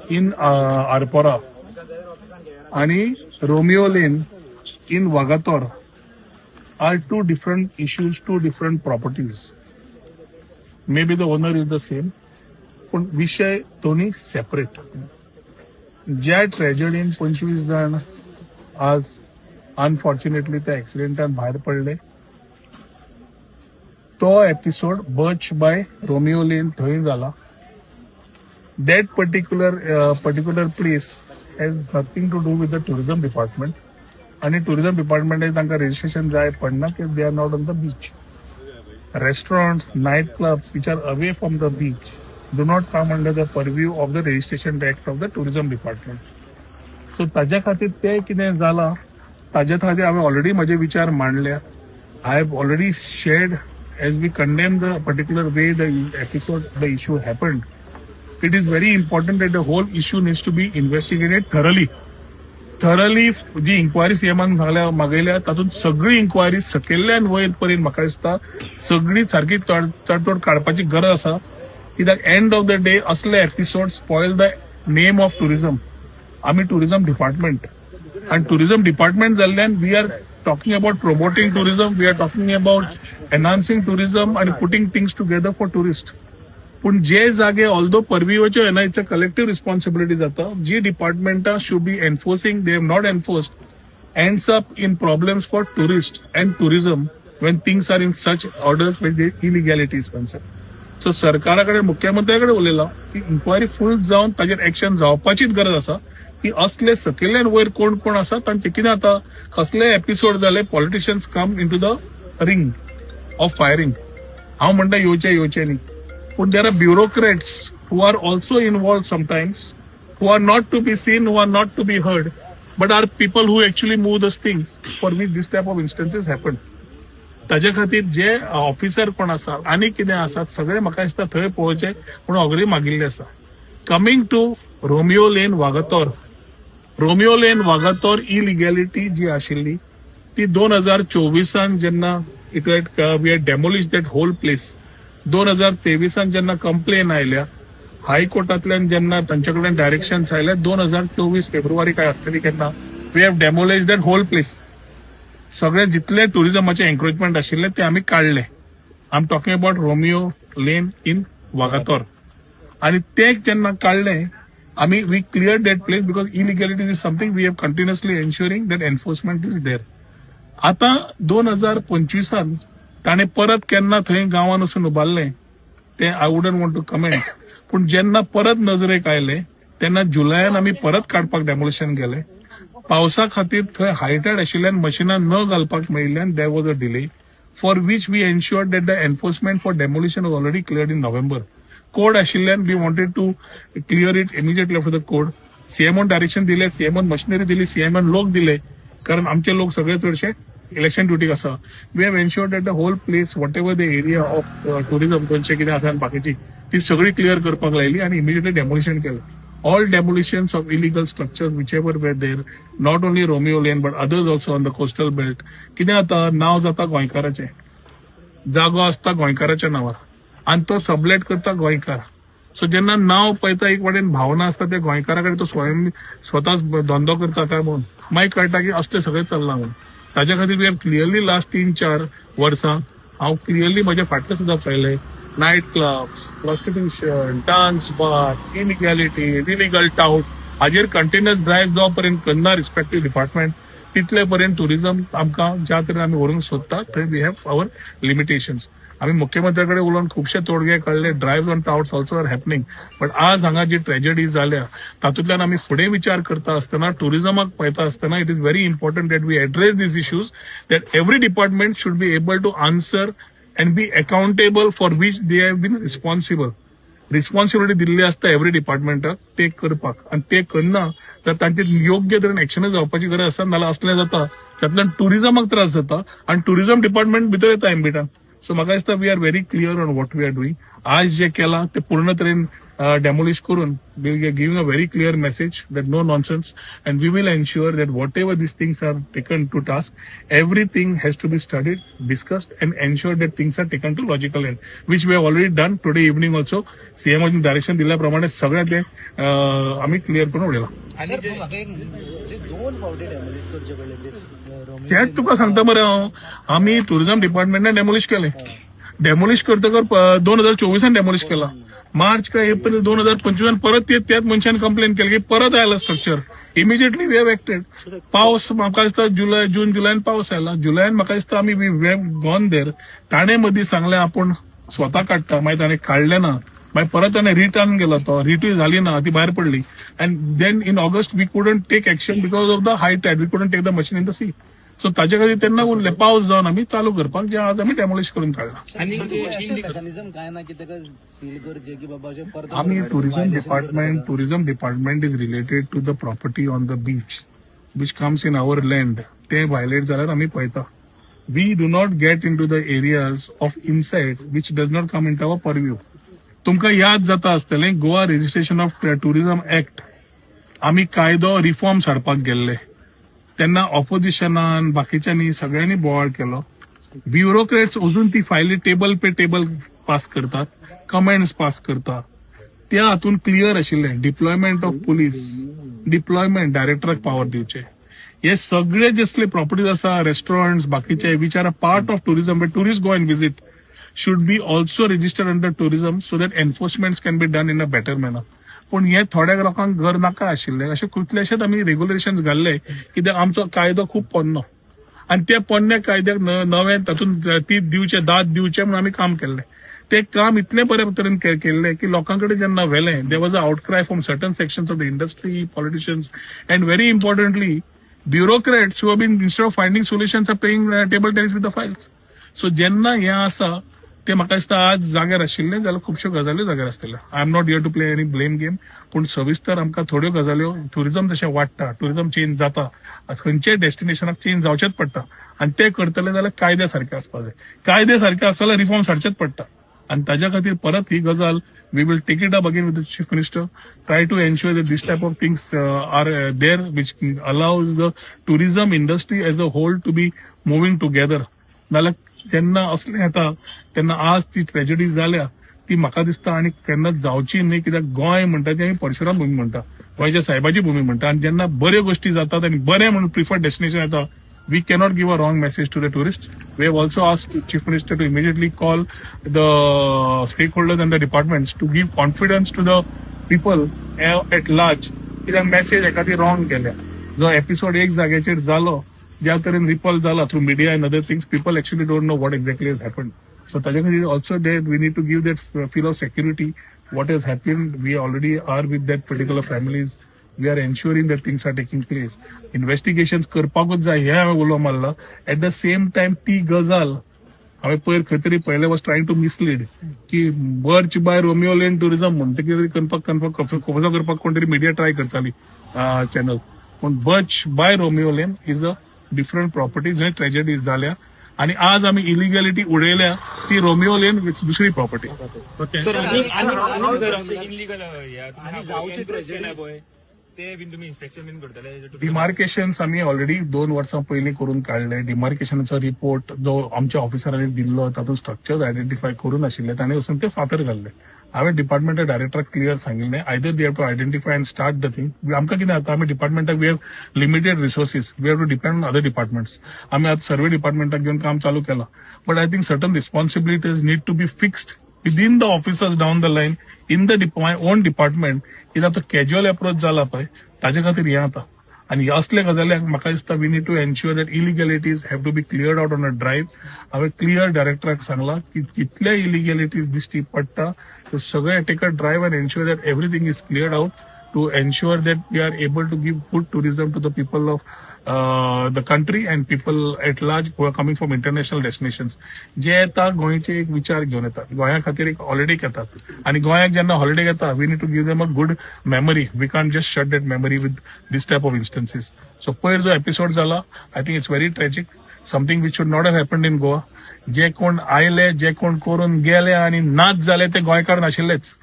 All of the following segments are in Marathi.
in Arpora and Romeo Lane in Vagator are two different issues, two different properties. Maybe the owner is the same, पण विषय दोन्ही सेपरेट. ज्या ट्रॅजेडीन 25 जण आज अनफॉर्च्युनेटली त्या ऍक्सिडेंटात बाहेर पडले, तो episode Birch by Romeo Lane थंय जाला. That particular place has nothing to do with the tourism department. And tourism department is तांकां registration जाय पडना कि they are not on the beach. Restaurants, night clubs which are away from the beach do not come under the purview of the registration act of the tourism department. So ताज्या खातीर ते कितें जाला ताज्या खातीर हांवें ऑलरेडी म्हजे विचार मांडल्या. I have already shared as we condemn the particular way the issue happened. It is very important that the whole issue needs to be investigated thoroughly. जी इन्क्वायरी सीएमान मागयल्या तातूंत सगळी इन्क्वायरी सकयल्यान वयर पर्यंत म्हाका दिसता सगळी सारकी तडतोड काडपाची गरज आसा. कित्याक एंड ऑफ द डे असले episode spoil the name of tourism. आमी टुरिजम डिपार्टमेंट आणि टुरिजम डिपार्टमेंट जाल्ल्यान we are talking about promoting tourism, we are talking about enhancing tourism आणि putting things together for tourist. पण जे जागे ऑल्दो परवीवच्यो येना इट्स अ कलेक्टिव्ह रिस्पॉन्सिबिलिटी जाता. जी डिपार्टमेंटा should be enforcing they have not enforced ends up in problems for tourist and tourism when things are in such orders with illegality is concern. So सरकाराकडे मुख्यमंत्र्याकडे उलयला की इन्क्वायरी फूल जावन ताजेर एक्शन जावपाचीच गरज आसा की असले सकयल्यान वयर कोण कोण आसात आनी ते कितें आता कसले एपिसोड जाले politicians come into the ring of firing. हांव म्हणटा येवचे न्ही. But there are bureaucrats who are also involved sometimes, who are not to be seen, who are not to be heard, but are people who actually move those things for which this type of instances happen. ताजे खातीर जे ऑफिसर कोण आसा आनी कितें आसात सगळे म्हाका दिसता थंय पळोवचे म्हणून ऑगरी मागिल्ले आसा. Coming to Romeo lane Vagator. Romeo lane Vagator illegality जी आशिल्ली ती 2024 जेन्ना we had demolish that whole place. 2023 जेन्ना कंप्लेन आयल्या हायकोर्टांतल्यान जेन्ना तांचे कडल्यान डायरेक्शन्स आयले 2024 फेब्रुवारी काय आसतली केन्ना we have demolish that whole place. सगळे जितले टुरिजमाचे एन्क्रोचमेंट आशिल्ले ते आमी काडले. I am talking about Romeo lane in Vagator. आणि ते जेन्ना काडले आमी we clear that place because illegality is something we have continuously ensuring that enforcement is there. आता 2025 ताणे परत केन्ना थंय गांवांत वचून उबारलें ते I wouldn't want to comment. पूण जेन्ना परत नजरेक आयले तेन्ना जुलयान आमी परत काडपाक डेमोलिशन गेले. पावसा खातीर थंय हायटेड आशिल्ल्यान मशिनां न घालपाक मेळिल्ल्यान there was a delay for which we ensured that the enforcement for demolition was already cleared in November. Code आशिल्ल्यान we wanted to clear it immediately after the code. सीएमओन डायरेक्शन दिले, सीएमओन मशिनरी दिली, सीएमओन लोक दिले कारण आमचे लोक सगळे चडशे इलेक्शन ड्युटीक आसा. We have ensured that the whole place whatever the area of tourism थंयचे कितें आसा बाकीची ती सगळी क्लियर करपाक लायली आनी इमिजिएटली डेमोलिशन केलें. All demolitions of illegal structures whichever were there not only Romeo lane but others also on the coastal belt. कितें जाता नांव जाता गोंयकाराचें, जागो आसता गोंयकाराच्या नांवार आनी तो सबलेट करता गोंयकार. सो जेन्ना नांव पळयता एक वाटेन भावना आसता त्या गोंयकारा कडेन तो स्वताच धंदो करता काय म्हणून मागीर कळटा की असले सगळें चल्लां म्हणून. ताज्या खातीर वी हॅव क्लियरली लास्ट 3-4 वर्सां हांव क्लियरली म्हजे फाटले सुद्दां पळयले night clubs, prostitution, dance bar, illegality, illegal tout हाजेर कंटिन्युअस ड्रायव्ह जो पर्यंत करना रिस्पेक्टीव डिपार्टमेंट तितले पर्यंत टुरिजम आमकां ज्या तरेन आमी व्हरूंक सोदता थंय वी हॅव आवर लिमिटेशन्स. आमी मुख्यमंत्र्या कडेन उलोवन खुबशे तोडगे काडले. Drive on touts also are happening. But आज हांगा जी ट्रॅजेडी जाल्या तातूंतल्यान आमी फुडें विचार करता आसतना टुरिजमाक पळयता आसतना it is very important that we address these issues that every department should be able to answer and be accountable for which they have been responsible. Responsibility Delhi आसता एव्हरी डिपार्टमेंटाक ते करपाक आनी ते करना तर तांचेर योग्य तरेन एक्शनूय जावपाची गरज आसा. नाल्यार असलें जाता तातूंतल्यान टुरिजमाक त्रास जाता आनी टुरिजम डिपार्टमेंट भितर येता एम्बिटान. सो म्हाका दिसता we are very clear on what we are doing. आज जे केलां ते पूर्ण तरेन demolish करून we are giving a very clear message that no nonsense, and we will ensure that whatever these things are taken to task, everything has to be studied, discussed, and ensure that things are taken to logical end, which we have already done today evening also. CM direction दिल्याप्रमाणे सगळ्या ते आम्ही क्लिअर करून उडयला. सर म्हाका एक जे 2 फावटी डॅमेज करचे पडले ते तेच तुका सांगता मरे हांव, आमी टुरिझम डिपार्टमेंटान डेमोलिश केले. डेमोलिश करतकर 2024 डेमोलिश केला. मार्च का एप्रिल 2025 परत त्याच मनशान कंप्लेन केली की परत आयला structure. Immediately we have acted. पावस म्हाका दिसता जून जुलयान पावस आयला. जुलयान म्हाका दिसता आमी वी हॅव गॉन देर. ताणे मदीं सांगलें आपूण स्वता काडटा, मागीर ताणें काडलें ना. मागीर परत ताणें रिटर्न गेलो, तो रिट्यूज झाली ना, ती भायर पडली. And then in August we couldn't take action because of the high tide. We couldn't take the machine in the sea. So ताचे खातीर तेन्ना उरले. पावस जावन आमी चालू करपाक, जे आज आमी डेमोलिश करून काडला. आणि मेकॅनिझम काय ना की ताका सील करचे की बाबा अशें परत आम्ही tourism department is related to the property on the beach which comes in our land. ते व्हायलेट जाल्यार आमी पळयता. We do not get into the areas of inside which does not come into our purview. तुमकां याद जाता आसतलें Goa registration of tourism act आमी कायदो रिफॉर्म्स हाडपाक गेल्ले तेन्ना ऑपोजिशनान बाकीच्यांनी सगळ्यांनी बोवाळ केलो. ब्युरोक्रेट्स अजून ती फायली टेबल पे टेबल पास करतात, कमेंट्स पास करतात. त्या हातून क्लियर आशिल्ले डिप्लॉयमेंट ऑफ पुलीस, डिप्लॉयमेंट डायरेक्टराक पावर दिवचे. हे सगळे जसले प्रॉपर्टीज आसा, रेस्टॉरंट्स बाकीचे which are a part of tourism, but tourist go and visit should be also registered under tourism so that enforcements can be done in a better manner. पण हे थोड्या लोकांक घर नाका आशिल्ले. अशे कितलेशेच आमी रेग्युलेशन्स घाल्ले कित्याक आमचो कायदो खूब पोन्नो, आनी त्या पोन्न्या कायद्याक नवे तातूंत दाद दिवचे म्हणून आमी काम केल्ले. ते काम इतले बरे तरेन केल्ले की लोकांकडे जेन्ना व्हेले there was a outcry from certain sections of the industry, politicians, and very importantly bureaucrats who have been instead of finding solutions are playing table tennis with the files. So जेन्ना हे आसा ते म्हाका दिसता आज जाग्यार आशिल्ले जाल्यार खुबश्यो गजाल्यो जाग्यार आसतल्यो. I am not here to play any blame game, पूण सविस्तर आमकां थोड्यो गजाल्यो, टुरिझम जशें वाडटा, टुरिझम चेंज जाता, खंयच्याय डेस्टिनेशनाक चेंज जावचेच पडटा. आनी ते करतले जाल्यार कायदे सारके आसपाक जाय. कायदे सारके आसा जाल्यार रिफॉर्म्स हाडचेच पडटा. आनी ताच्या खातीर परत ही गजाल we will take it up again with the chief minister, try to ensure that this type of things are there which allows the tourism industry as a whole to be moving together. नाल्यार जेन्ना असले येता तेन्ना आज ती ट्रेजेडी जाल्या ती म्हाका दिसता आनी केन्ना जावची न्ही. कित्याक गोंय म्हणटा ती आमी परशुराम भूमी म्हणटा, गोंयच्या सायबाची भूमी म्हणटा. आनी जेन्ना बऱ्यो गोश्टी जातात आनी बरें म्हणून प्रिफर्ड डेस्टिनेशन येता, we cannot give a wrong message to the tourist. We have also asked chief minister to immediately call the stakeholders and the departments to give confidence to the people at large. कित्याक मेसेज एका ती रॉंग केल्या. जो एपिसोड एक जाग्याचेर जालो, ज्या तरेन रिपॉल जाला through media and other things, people actually don't know what exactly has happened. So ताच्या खातीर also we need to give that feel of security. What has happened, we already are with that particular families. We are ensuring that things are taking place. Investigation करपाकूच जाय हें हांवें उलो मारला. एट द सेम टायम ती गजाल हांवें खंय तरी पयले वॉज ट्रायंग टू मिसलीड की Birch by Romeo Lane tourism म्हणून ते कितें कन्फर्म करपाक कोण तरी मिडिया ट्राय करताली चॅनल. पूण Birch by Romeo Lane is a different property जंय ट्रेजेडी जाल्या. आणि आज आम्ही इलिगॅलिटी उडयल्या ती रोमियो लेन विथ दुसरी प्रॉपर्टी. डिमार्केशन्स आम्ही ऑलरेडी 2 वर्सां पयलीं करून काडले. डिमार्केशनाचो रिपोर्ट जो आमच्या ऑफिसरांनी दिल्लो तातूंत स्ट्रक्चर्स आयडेंटिफाय करून आशिल्ले ताणें वचून ते फातर घाल्ले. हांवें डिपार्टमेंटा डायरेक्टराक क्लियर सांगिल्लें either they have to identify and start the thing. आमकां कितें जाता, आमी डिपार्टमेंटाक we have limited resources, we have to depend on other departments. आमी आतां सर्वे डिपार्टमेंटाक घेवन काम चालू केलां. But I think certain responsibilities need to be fixed within the officers down the line in the my own department. कित्याक तो कॅज्युअल अप्रोच जाला पळय ताचे खातीर हें जाता. आनी असले गजाल्यांक म्हाका दिसता we need to ensure that illegalities have to be cleared out on a drive. हांवें क्लियर डायरेक्टराक सांगलां की कितले इलिगॅलिटीज दिश्टी पडटा तो सगळे take a drive and ensure that everything is cleared out to ensure that we are able to give good tourism to the people of the country and people at large who are coming from international destinations. जे येता गोंयचे एक विचार घेवन येतात, गोंया खातीर एक हॉलिडेक येतात. आनी गोंयाक जेन्ना हॉलिडेक येता we need to give them a good memory. We can't just shut that memory with this type of instances. So पयर जो एपिसोड जाला I think it's very tragic, something which should not have happened in Goa. जे कोण आयले, जे कोण करून गेले आनी नाच जाले ते गोंयकार नाशिल्लेच.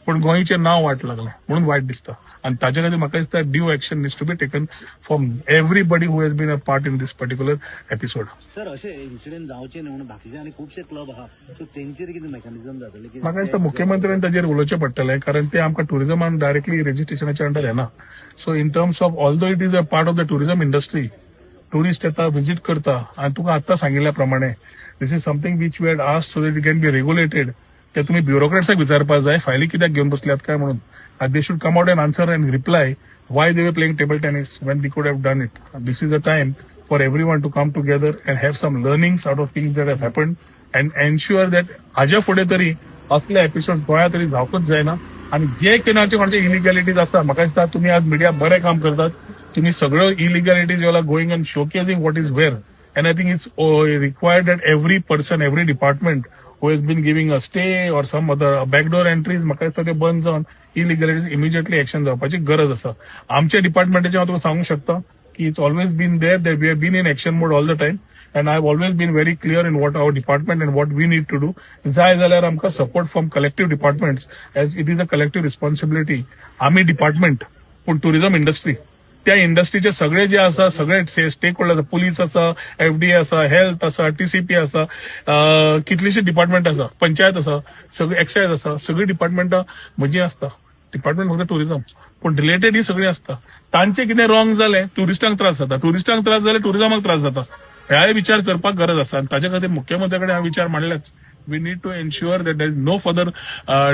पण गोंयचें नांव वाट लागलें म्हणून वायट दिसता आनी ताचे खातीर म्हाका दिसता due action needs to be taken from everybody who has been a part in this particular episode. Sir असे इन्सिडेंट जावचे न्ही म्हणून बाकीचे आनी खुबशे क्लब आहा सो तेंचेर कितें मेकॅनिझम जातले की म्हाका दिसता मुख्यमंत्र्यान ताजेर उलोवचें पडटलें कारण ते आमकां टुरिजमान डायरेक्टली रेजिस्ट्रेशनाच्या अंडर येना. So in terms of although it is a part of the tourism industry tourist येता विजीट करता आनी तुका आत्तां सांगिल्ल्या प्रमाणे this is something which we had asked so that it can be regulated. ते तुम्ही ब्युरोक्रेट्साक विचारपाक जाय फायली कित्याक घेवन बसल्यात काय म्हणून. They should come out and answer and reply why they were playing table tennis when they could have done it. This is a time for everyone to come together and have some learnings out of things that have happened and ensure that हाज्या फुडें तरी असले एपिसोड गोंयांत तरी जावंकच जायना. आणि जे कोणाचे इलिगॅलिटीज आसा म्हाका दिसता तुम्ही आज मिडिया बरें काम करतात. तुम्ही सगळ्यो illegalities you are going and showcasing what is where and I think it's required that every person every department who has been giving a stay or some other backdoor entries म्हाका दिसता ते बंद जावन इलिगॅलिटीज इमिजिएटली एक्शन जावपाची गरज आसा. आमच्या डिपार्टमेंटाचें हांव तुका सांगूंक शकता की it's always been there that we have been in action mode all the time and I have always been very clear in what our department and what we need to do. जाय जाल्यार आमकां support from collective departments as it is a collective responsibility. आमी डिपार्टमेंट पूण टुरिजम इंडस्ट्री त्या इंडस्ट्रीचे सगळे जे आसा सगळे स्टेक होल्डर आसा पुलीस आसा एफडीए आसा हेल्थ आसा टीसीपी आसा कितलीशी डिपार्टमेंट आसा पंचायत आसा सगळे एक्सायज आसा सगळी डिपार्टमेंटां म्हजी आसता. डिपार्टमेंट फक्त टुरिजम पूण रिलेटेड ही सगळी आसता. तांचे कितें रॉंग जालें टुरिस्टांक त्रास जाता टुरिस्टांक त्रास जाल्यार टुरिजमाक त्रास जाता. ह्याय विचार करपाक गरज आसा आनी ताचे खातीर मुख्यमंत्र्या कडेन हांवें विचार मांडलेच. We need to ensure that there is no further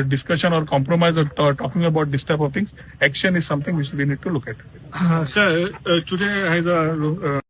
discussion or compromise or talking about this type of things. Action is something which we need to look at. Sir, today has a